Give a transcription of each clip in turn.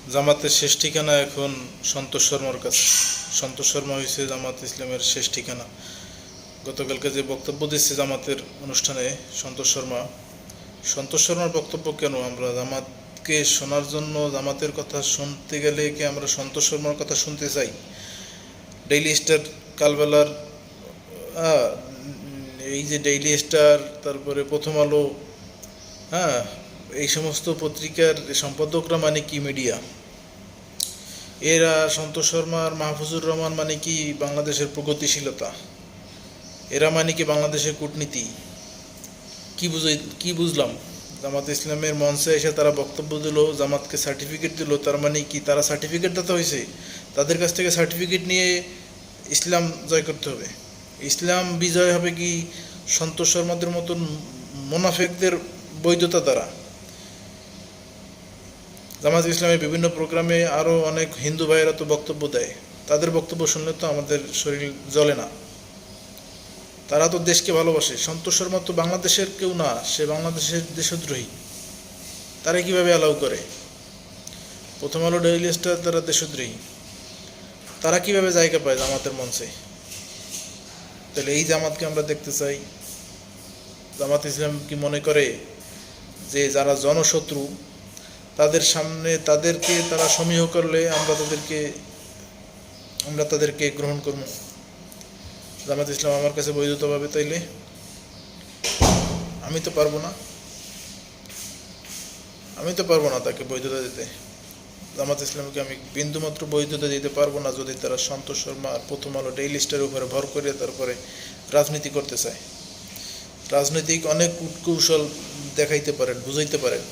জামাতের শেষ ঠিকানা এখন সন্তোষ শর্মার কাছে। সন্তোষ শর্মা হয়েছে জামাত ইসলামের শেষ ঠিকানা। গতকালকে যে বক্তব্য দিচ্ছে জামাতের অনুষ্ঠানে সন্তোষ শর্মার বক্তব্য কেন আমরা জামাতকে শোনার জন্য, জামাতের কথা শুনতে গেলে কি আমরা সন্তোষ শর্মার কথা শুনতে চাই? ডেইলি স্টার, কালবেলার, এই যে ডেইলি স্টার, তারপরে প্রথম আলো, হ্যাঁ, এই সমস্ত পত্রিকার সম্পাদকরা মানে কি মিডিয়া? এরা সন্তোষ শর্মা আর মাহফুজুর রহমান মানে কি বাংলাদেশের প্রগতিশীলতা? এরা মানে কি বাংলাদেশের কূটনীতি? কি বুঝলাম? জামাত ইসলামের মঞ্চে এসে তারা বক্তব্য দিল, জামাতকে সার্টিফিকেট দিল, তার মানে কি তারা সার্টিফিকেট দাতা হয়েছে? তাদের কাছ থেকে সার্টিফিকেট নিয়ে ইসলাম জয় করতে হবে? ইসলাম বিজয় হবে কি সন্তোষ শর্মাদের মতন মোনাফেকদের বৈধতা দ্বারা? জামাত ইসলামের বিভিন্ন প্রোগ্রামে আরও অনেক হিন্দু ভাইয়েরা তো বক্তব্য দেয়, তাদের বক্তব্য শুনলে তো আমাদের শরীর জ্বলে না। তারা তো দেশকে ভালোবাসে। সন্তোষ শর্মা তো বাংলাদেশের কেউ না, সে বাংলাদেশের দেশদ্রোহী। তারা কিভাবে অ্যালাউ করে? প্রথম আলো, ডেইলি স্টার, তারা দেশদ্রোহী। তারা কিভাবে জায়গা পায় জামাতের মঞ্চে? তাহলে এই জামাতকে আমরা দেখতে চাই? জামাত ইসলাম কি মনে করে যে যারা জনশত্রু তাদের সামনে তাদেরকে তারা সমীহ করলে আমরা তাদেরকে গ্রহণ করব? জামাত ইসলাম আমার কাছে বৈধতা পাবে তাইলে? আমি তো পারবো না তাকে বৈধতা দিতে। জামাত ইসলামকে আমি বিন্দুমাত্র বৈধতা দিতে পারবো না যদি তারা সন্তোষ শর্মা আর প্রথম আলো, ডেইলি স্টারের উপরে ভর করে তারপরে রাজনীতি করতে চায়। রাজনৈতিক অনেক কূটকৌশল দেখাইতে পারেন, বুঝাইতে পারেন,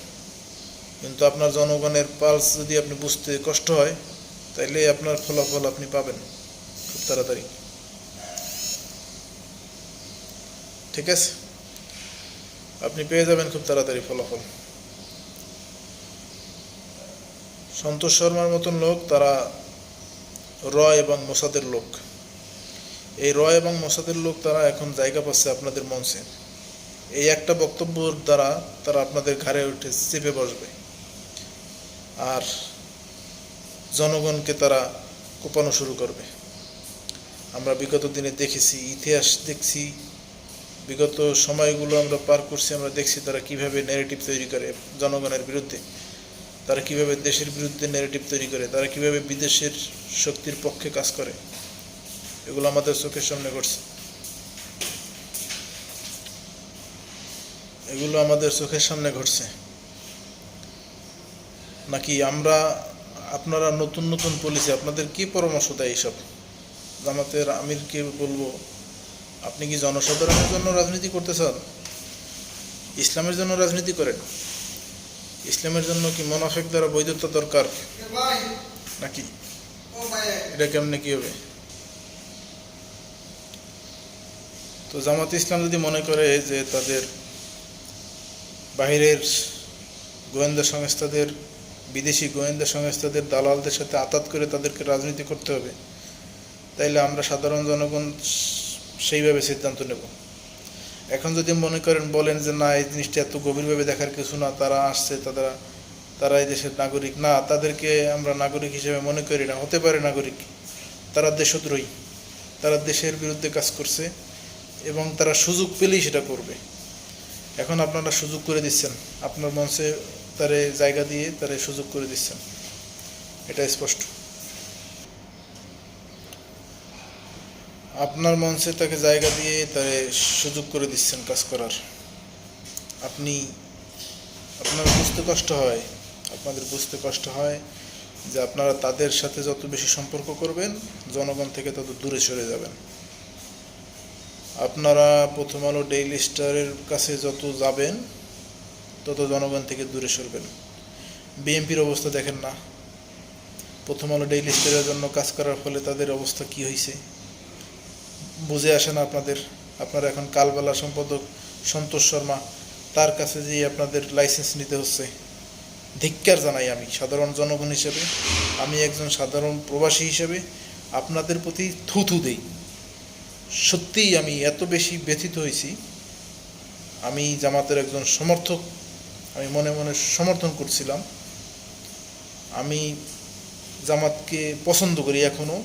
কিন্তু আপনার জনগণের পালস যদি আপনি বুঝতে কষ্ট হয়, তাইলে আপনার ফলাফল আপনি পাবেন খুব তাড়াতাড়ি। ঠিক আছে, আপনি পেয়ে যাবেন খুব তাড়াতাড়ি ফলাফল। সন্তোষ শর্মার মতন লোক, তারা র এবং মোসাদের লোক। এই র এবং মোসাদের লোক তারা এখন জায়গা পাচ্ছে আপনাদের মঞ্চে। এই একটা বক্তব্যের দ্বারা তারা আপনাদের ঘাড়ে উঠে চেপে বসবে আর জনগণকে তারা কোপানো শুরু করবে। আমরা বিগত দিনে দেখেছি, ইতিহাস দেখছি, বিগত সময়গুলো আমরা পার করছি, আমরা দেখছি তারা কিভাবে ন্যারেটিভ তৈরি করে জনগণের বিরুদ্ধে, তারা কিভাবে দেশের বিরুদ্ধে ন্যারেটিভ তৈরি করে, তারা কিভাবে বিদেশের শক্তির পক্ষে কাজ করে। এগুলো আমাদের চোখের সামনে ঘটছে। নাকি আপনারা নতুন নতুন পলিসি, আপনাদের কি পরামর্শ দেয় এইসব? জামাতের আমিরকে বলবো, আপনি কি জনসাধারণের জন্য রাজনীতি করতে চান? ইসলামের জন্য রাজনীতি করেন। ইসলামের জন্য কি মোনাফেক দ্বারা বৈধতা দরকার নাকি? এটা কেমনে কি হবে? তো জামাত ইসলাম যদি মনে করে যে তাদের বাহিরের গোয়েন্দা সংস্থাদের, বিদেশি গোয়েন্দা সংস্থাদের দালালদের সাথে আতাত করে তাদেরকে রাজনীতি করতে হবে, তাইলে আমরা সাধারণ জনগণ সেইভাবে সিদ্ধান্ত নেব। এখন যদি বলেন যে না, এই জিনিসটা এত গভীরভাবে দেখার কিছু না, তারা আসছে, তারা এই দেশের নাগরিক না, তাদেরকে আমরা নাগরিক হিসেবে মনে করি না, হতে পারে নাগরিক, তারা দেশদ্রোহী, তারা দেশের বিরুদ্ধে কাজ করছে এবং তারা সুযোগ পেলেই সেটা করবে। এখন আপনারা সুযোগ করে দিচ্ছেন, আপনার মঞ্চে তারে জায়গা দিয়ে তারে সুযোগ করে দিচ্ছেন, এটা স্পষ্ট। আপনার মঞ্চে তাকে জায়গা দিয়ে তারে সুযোগ করে দিচ্ছেন কাজ করার। আপনাদের বুঝতে কষ্ট হয় যে আপনারা তাদের সাথে যত বেশি সম্পর্ক করবেন, জনগণ থেকে তত দূরে সরে যাবেন। আপনারা প্রথম আলো, ডেইলি স্টারের কাছে যত যাবেন তত জনগণ থেকে দূরে সরবেন। বিএনপির অবস্থা দেখেন না? প্রথম আলো, ডেইলি স্টারের জন্য কাজ করার ফলে তাদের অবস্থা কি হয়েছে বুঝে আসে না আপনাদের? আপনারা এখন কালবেলা সম্পাদক সন্তোষ শর্মা, তার কাছে যেয়ে আপনাদের লাইসেন্স নিতে হচ্ছে। ধিক্কার জানাই আমি সাধারণ জনগণ হিসেবে, আমি একজন সাধারণ প্রবাসী হিসেবে আপনাদের প্রতি থুথু দেই। সত্যিই আমি এত বেশি ব্যথিত হয়েছি। আমি জামাতের একজন সমর্থক, আমি মনে মনে সমর্থন করছিলাম, আমি জামাতকে পছন্দ করি এখনও।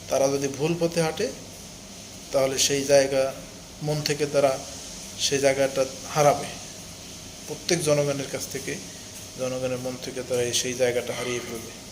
তারা যদি ভুল পথে হাঁটে তাহলে সেই জায়গা মন থেকে তারা সেই জায়গাটা হারাবে। প্রত্যেক জনগণের কাছ থেকে, জনগণের মন থেকে তারা সেই জায়গাটা হারিয়ে ফেলবে।